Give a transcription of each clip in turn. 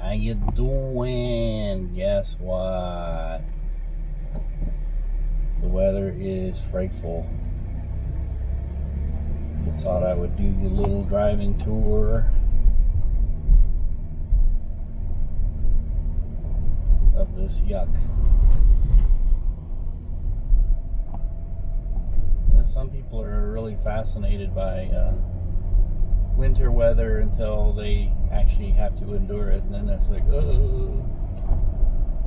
How you doing? Guess what? The weather is frightful. Just thought I would do a little driving tour of this yuck. Some people are really fascinated by winter weather until they actually have to endure it, and then it's like, oh,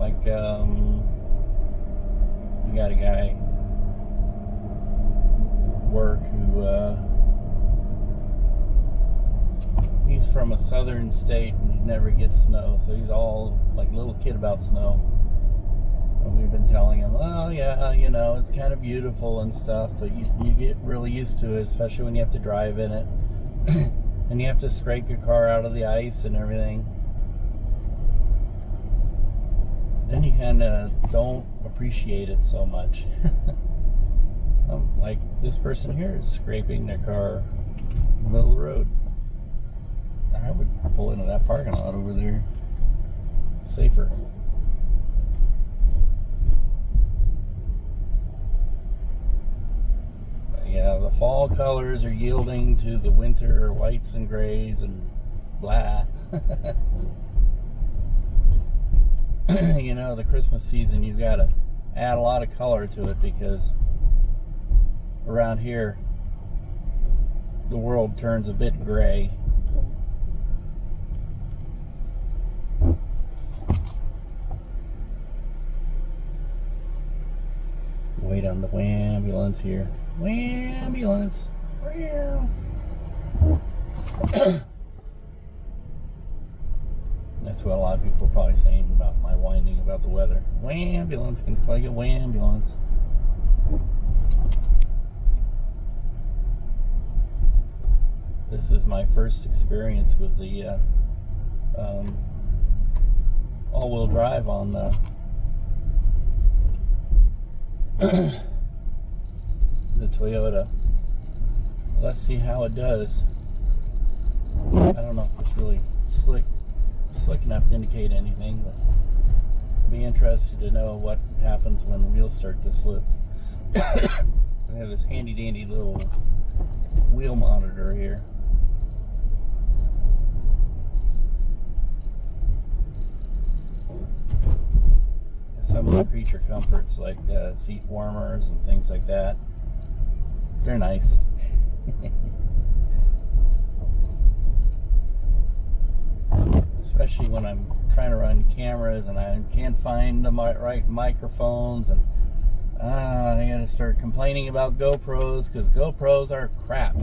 like you got a guy work who he's from a southern state and he never gets snow, so he's all like a little kid about snow. And we've been telling him, well, yeah, you know, it's kind of beautiful and stuff, but you get really used to it, especially when you have to drive in it. And you have to scrape your car out of the ice and everything. Then you kind of don't appreciate it so much. Like this person here is scraping their car in the middle of the road. I would pull into that parking lot over there. Safer. Yeah, the fall colors are yielding to the winter whites and grays and blah. You know, the Christmas season, you've got to add a lot of color to it because around here, the world turns a bit gray. Wait on the ambulance here. Ambulance. That's what a lot of people are probably saying about my whining about the weather. Ambulance, can I get ambulance? This is my first experience with the all-wheel drive on the the Toyota. Let's see how it does. I don't know if it's really slick enough to indicate anything, but I'd be interested to know what happens when the wheels start to slip. I have this handy dandy little wheel monitor here. Some of the creature comforts like seat warmers and things like that, they're nice. Especially when I'm trying to run cameras and I can't find the right microphones, and I gotta start complaining about GoPros because GoPros are crap.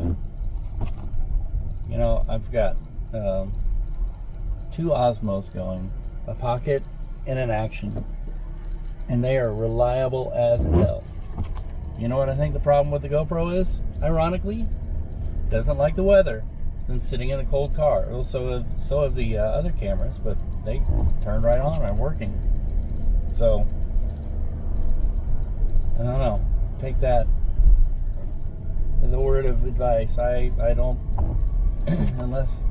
You know, I've got 2 Osmos going, a Pocket and an Action. And they are reliable as hell. You know what I think the problem with the GoPro is? Ironically, doesn't like the weather. It's been sitting in a cold car. So have the other cameras, but they turn right on and are working. So, I don't know. Take that as a word of advice. I don't, unless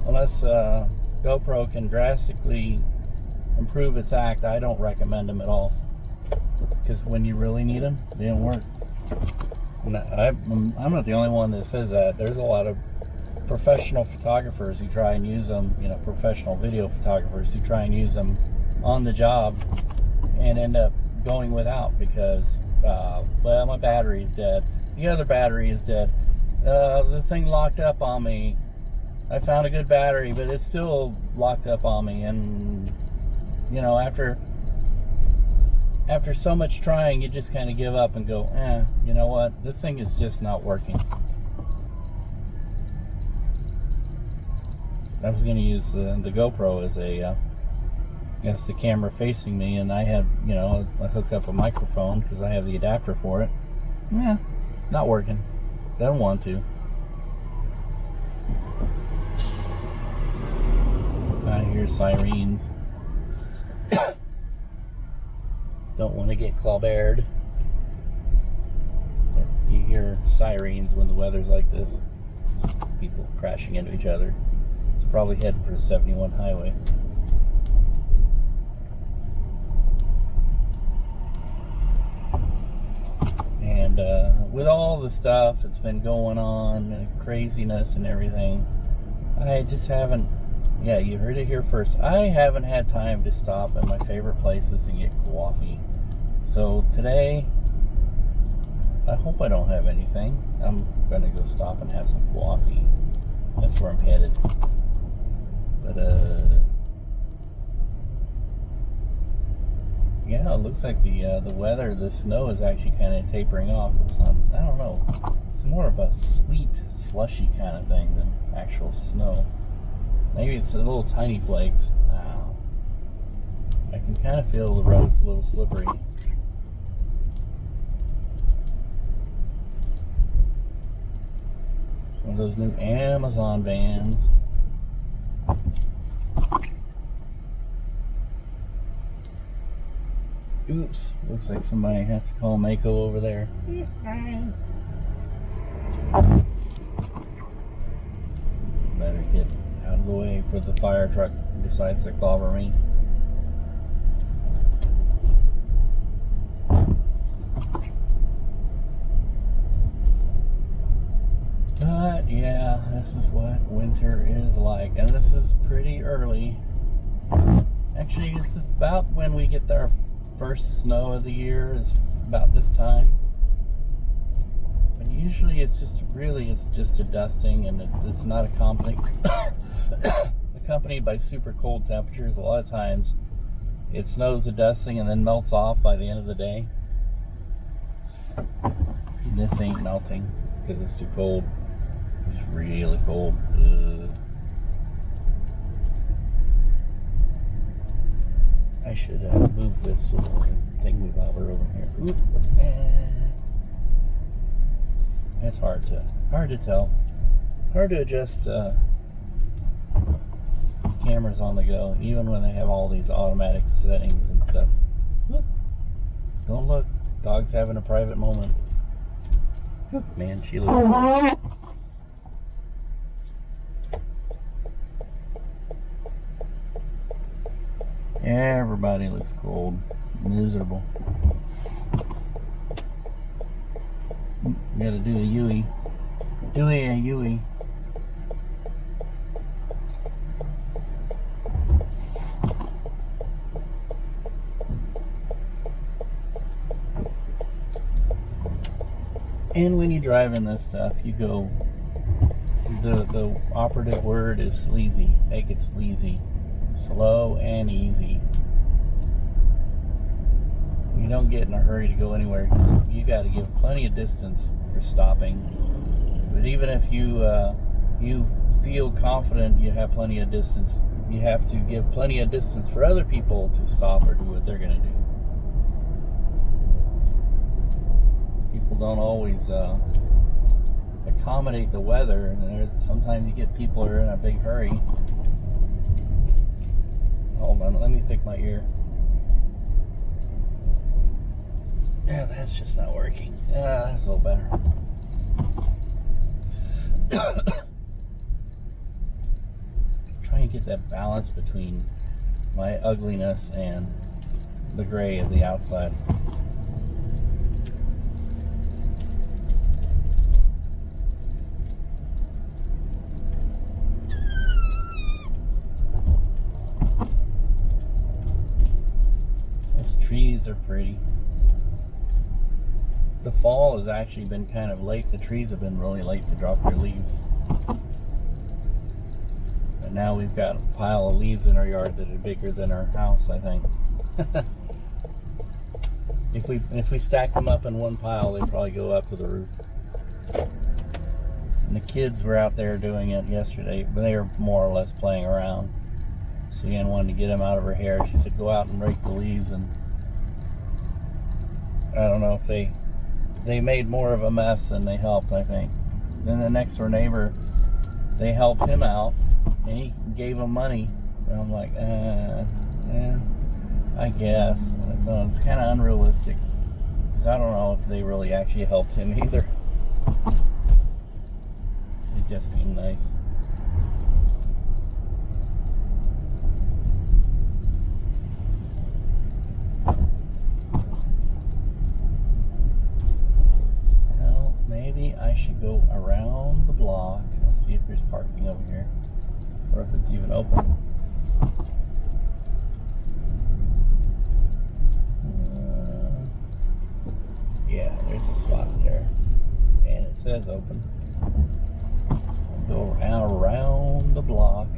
GoPro can drastically improve its act, I don't recommend them at all, because when you really need them, they don't work. And I'm not the only one that says that. There's a lot of professional photographers who try and use them, you know, professional video photographers who try and use them on the job and end up going without because, well, my battery's dead. The other battery is dead. The thing locked up on me. I found a good battery, but it's still locked up on me, and you know, after so much trying, you just kind of give up and go, you know what? This thing is just not working. I was going to use the GoPro as that's the camera facing me, and I have, you know, I hook up a microphone because I have the adapter for it. Not working. Don't want to. I hear sirens. Don't want to get clawbared. You hear sirens when the weather's like this. People crashing into each other. It's probably heading for the 71 highway. And with all the stuff that's been going on, and craziness and everything, I just haven't, yeah, you heard it here first. I haven't had time to stop at my favorite places and get coffee. So today, I hope I don't have anything. I'm going to go stop and have some coffee. That's where I'm headed. But, yeah, it looks like the weather, the snow is actually kind of tapering off. It's not, I don't know. It's more of a sweet, slushy kind of thing than actual snow. Maybe it's a little tiny flakes. Wow. I can kind of feel the road's a little slippery. One of those new Amazon vans. Oops, looks like somebody has to call Mako over there. Better get out of the way for the fire truck decides to clobber me. But yeah, this is what winter is like, and this is pretty early. Actually, it's about when we get our first snow of the year, is about this time. But usually it's just a dusting, and it's not accompanied by super cold temperatures. A lot of times it snows a dusting and then melts off by the end of the day. And this ain't melting because it's too cold. It's really cold. I should move this little thingy bobber over here. Oop. That's hard to tell. Hard to adjust cameras on the go, even when they have all these automatic settings and stuff. Oop. Don't look. Dog's having a private moment. Oop. Man, she looks cool. Everybody looks cold, miserable. Gotta do a Yui. Do a Yui. And when you drive in this stuff, you go, the operative word is sleazy. Make it sleazy. Slow and easy. You don't get in a hurry to go anywhere because you got to give plenty of distance for stopping. But even if you feel confident you have plenty of distance, you have to give plenty of distance for other people to stop or do what they're going to do. People don't always accommodate the weather, and sometimes you get people who are in a big hurry. Hold on, let me pick my ear. Yeah, that's just not working. That's a little better. Try and get that balance between my ugliness and the gray of the outside. Trees are pretty. The fall has actually been kind of late. The trees have been really late to drop their leaves. And now we've got a pile of leaves in our yard that are bigger than our house, I think. If we stack them up in one pile, they probably go up to the roof. And the kids were out there doing it yesterday, but they were more or less playing around. So Ann wanted to get them out of her hair. She said, go out and rake the leaves, and I don't know if they made more of a mess than they helped, I think. Then the next door neighbor, they helped him out, and he gave them money. And I'm like, I guess. It's kind of unrealistic, because I don't know if they really actually helped him either. They're just being nice. see if there's parking over here, or if it's even open. Yeah, there's a spot there, and it says open. I'll go around the block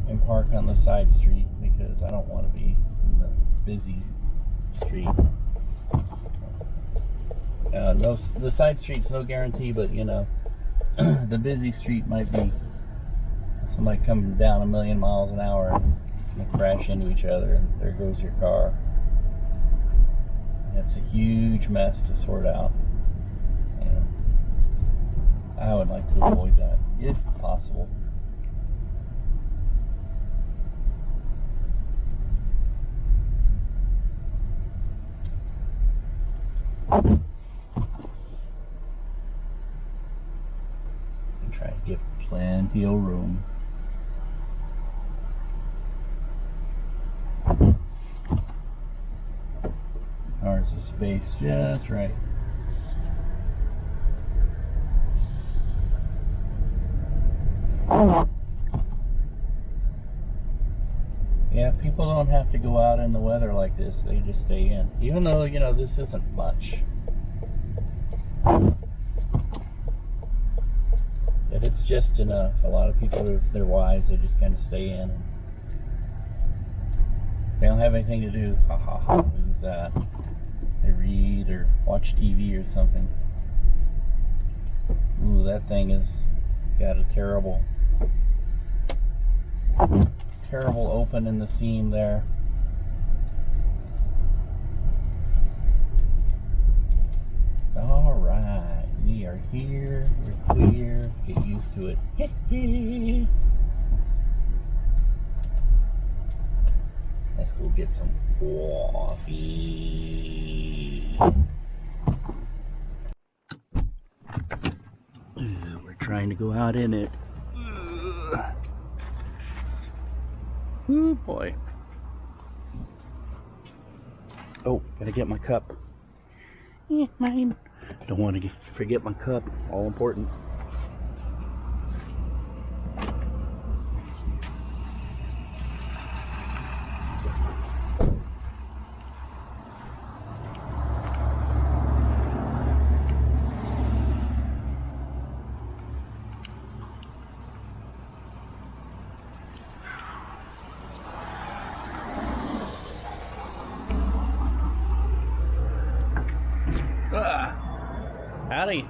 and park on the side street because I don't want to be in the busy street. No, the side street's no guarantee, but you know, the busy street might be somebody coming down a million miles an hour and crash into each other, and there goes your car. And it's a huge mess to sort out. And I would like to avoid that if possible. Try to give plenty of room. Ours is spaced just right. Yeah, people don't have to go out in the weather like this. They just stay in. Even though, you know, this isn't much. But it's just enough. A lot of people, if they're wise, they just kind of stay in. They don't have anything to do. Ha ha ha, use that. They read or watch TV or something. Ooh, that thing has got a terrible open in the seam there. Alright, we are here, we're clear, get used to it. Let's go get some coffee. We're trying to go out in it. Oh boy. Oh, gotta get my cup. Yeah, mine. Don't want to forget my cup. All important. Howdy.